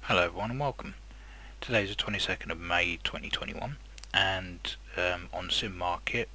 Hello everyone and welcome. Today is the 22nd of May 2021 and on Simmarket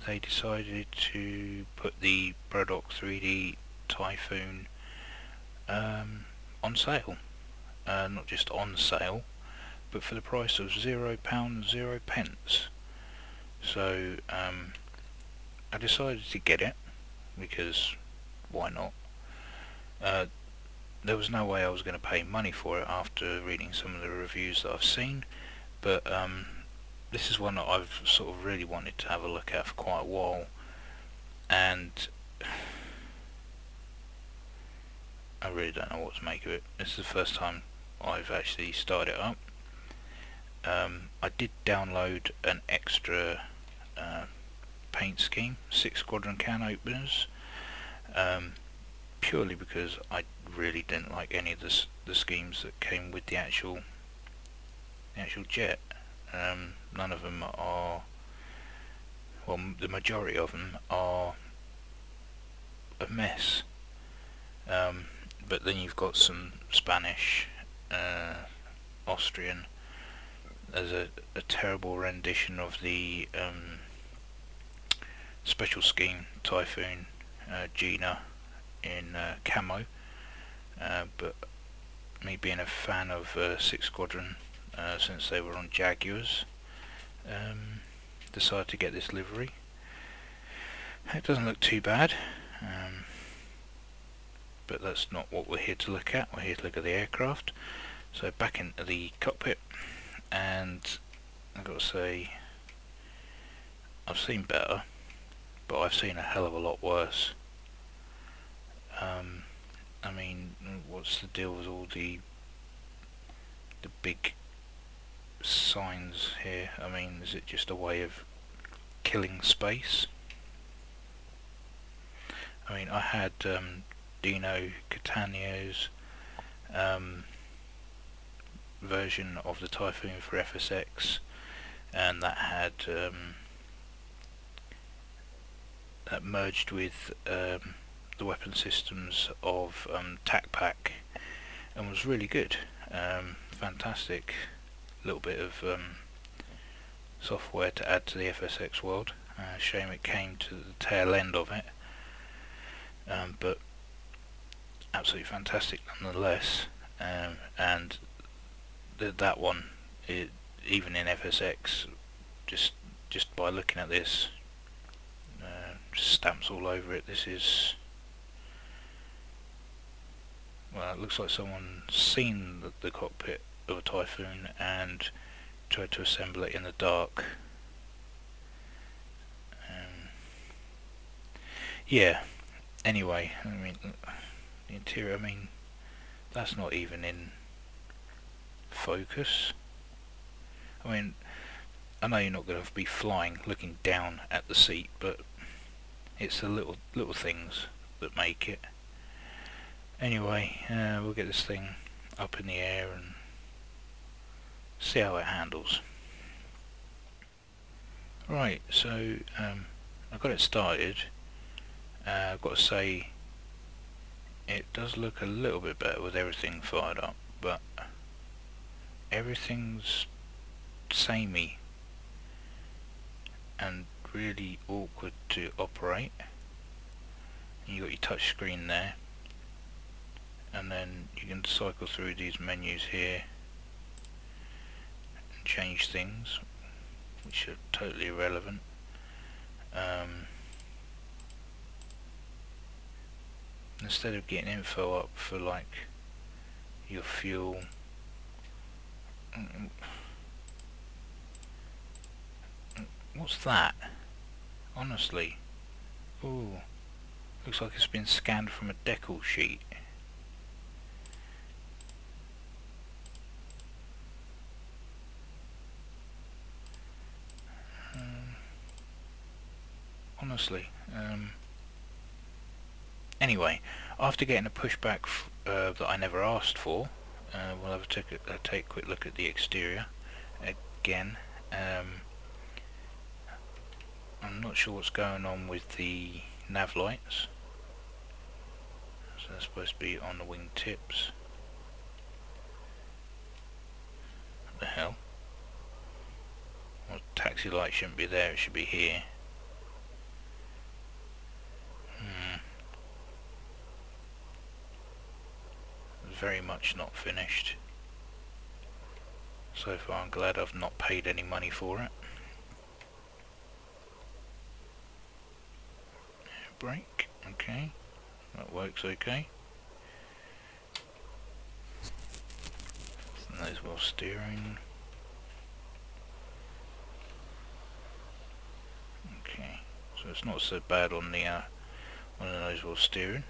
they decided to put the Bredok3D Typhoon on sale. Not just on sale, but for the price of £0.0. So I decided to get it because why not? There was no way I was going to pay money for it after reading some of the reviews that I've seen, but this is one that I've sort of really wanted to have a look at for quite a while, and I really don't know what to make of it. This is the first time I've actually started it up. I did download an extra paint scheme, 6 squadron can openers, purely because I really didn't like any of the schemes that came with the actual jet. None of them are, well, the majority of them are a mess. But then you've got some Spanish, Austrian. There's a terrible rendition of the special scheme Typhoon Gina in camo, but me being a fan of 6 Squadron since they were on Jaguars, decided to get this livery. It doesn't look too bad, but that's not what we're here to look at. We're here to look at the aircraft. So back into the cockpit, and I've got to say I've seen better, but I've seen a hell of a lot worse. I mean, what's the deal with all the big signs here? I mean, is it just a way of killing space? I mean, I had Dino Catania's version of the Typhoon for FSX, and that had that merged with the weapon systems of TAC Pack, and was really good. Fantastic little bit of software to add to the FSX world. Shame it came to the tail end of it, but absolutely fantastic nonetheless. And that one, even in FSX, just by looking at this, just stamps all over it. This is, well, it looks like someone's seen the cockpit of a Typhoon and tried to assemble it in the dark. Yeah, anyway, I mean, the interior, I mean, that's not even in focus. I mean, I know you're not going to be flying looking down at the seat, but it's the little things that make it. Anyway, we'll get this thing up in the air and see how it handles. Right, so I got it started. I've got to say, it does look a little bit better with everything fired up, but everything's samey and really awkward to operate. You got your touch screen there, and then you can cycle through these menus here and change things, which are totally irrelevant. Instead of getting info up for like your fuel, what's that? Honestly, ooh, looks like it's been scanned from a decal sheet. Honestly, anyway, after getting a pushback that I never asked for, we'll have take a quick look at the exterior again. I'm not sure what's going on with the nav lights, so they're supposed to be on the wing tips. taxi light shouldn't be there, it should be here. Very much not finished. So far I'm glad I've not paid any money for it. Brake, okay, that works okay. And there's well steering. Okay, so it's not so bad on the nose wheel steering.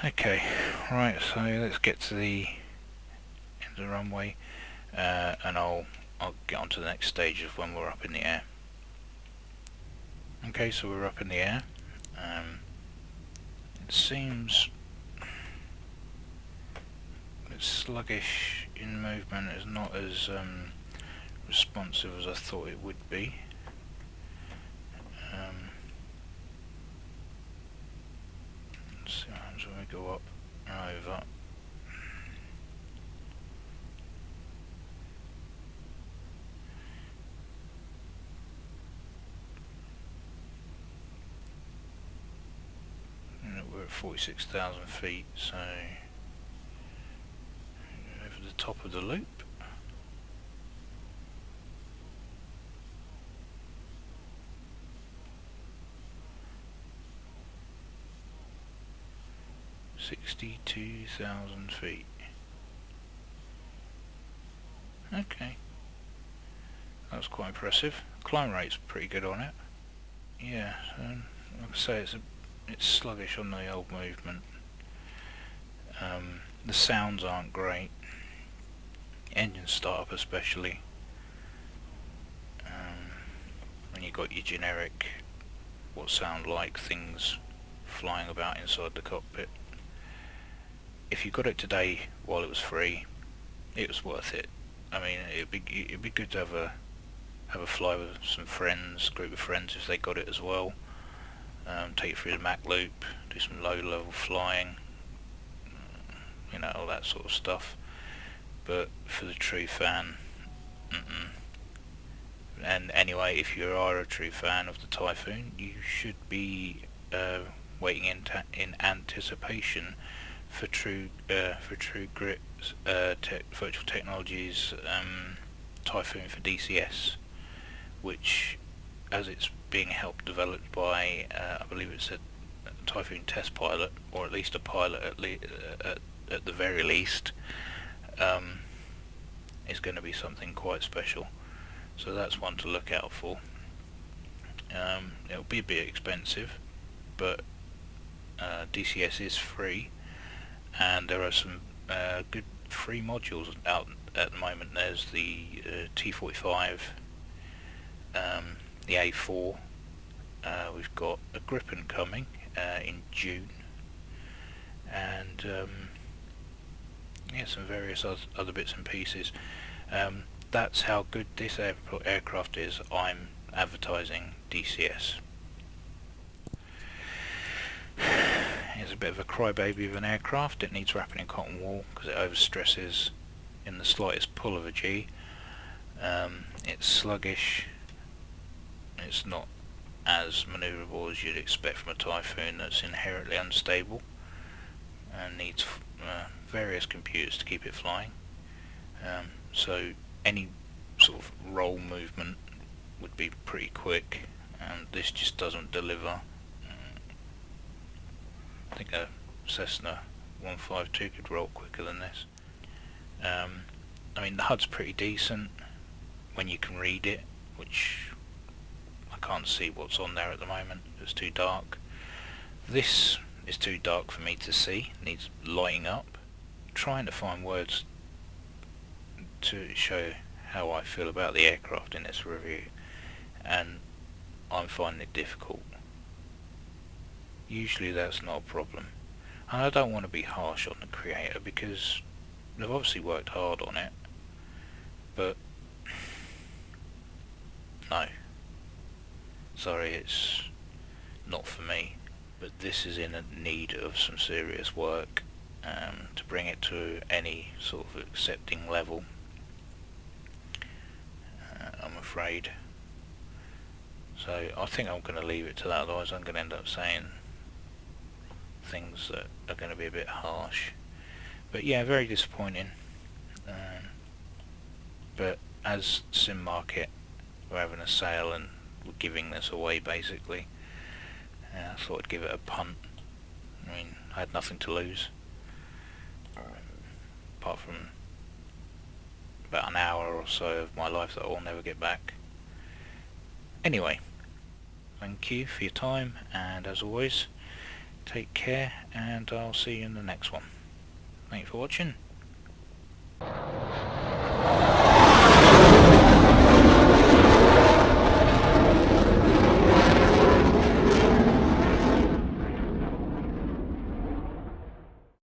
Okay, right, so let's get to the end of the runway, and I'll get on to the next stage of when we're up in the air. Okay, so we're up in the air. It seems it's sluggish in movement. It's not as responsive as I thought it would be. Let's see what happens when we go up and over. We're at 46,000 feet, so over the top of the loop. $62,000 feet. Okay, that's quite impressive. Climb rate's pretty good on it. Yeah, so like I say, it's sluggish on the old movement. The sounds aren't great. Engine startup especially. When you got your generic, what sound like things flying about inside the cockpit. If you got it today while it was free, it was worth it. I mean, it'd be good to have a fly with some friends, group of friends if they got it as well. Take it through the Mac loop, do some low level flying, you know, all that sort of stuff. But for the true fan, and anyway, if you are a true fan of the Typhoon, you should be waiting in anticipation for True Grit's Virtual Technologies Typhoon for DCS, which, as it's being helped developed by I believe it's a Typhoon test pilot, or at least a pilot at the very least, is going to be something quite special. So that's one to look out for. It'll be a bit expensive, but DCS is free, and there are some good free modules out at the moment. There's the T45, the A4, we've got a Gripen coming in June, and yeah, some various other bits and pieces. That's how good this aircraft is. I'm advertising DCS. It's a bit of a crybaby of an aircraft. It needs wrapping in cotton wool because it overstresses in the slightest pull of a G. It's sluggish. It's not as manoeuvrable as you'd expect from a Typhoon that's inherently unstable and needs various computers to keep it flying. So any sort of roll movement would be pretty quick, and this just doesn't deliver. I think a Cessna 152 could roll quicker than this. I mean, the HUD's pretty decent when you can read it, which I can't see what's on there at the moment. It's too dark. This is too dark for me to see. It needs lighting up. Trying to find words to show how I feel about the aircraft in this review, and I'm finding it difficult. Usually that's not a problem, and I don't want to be harsh on the creator because they've obviously worked hard on it, but no, sorry, it's not for me. But this is in need of some serious work to bring it to any sort of accepting level. I'm afraid. So I think I'm going to leave it to that, otherwise I'm going to end up saying things that are going to be a bit harsh. But yeah, very disappointing. But as Simmarket were having a sale and were giving this away basically, I thought I'd give it a punt. I mean, I had nothing to lose, apart from about an hour or so of my life that I'll never get back. Anyway, thank you for your time, and as always, take care, and I'll see you in the next one. Thanks for watching.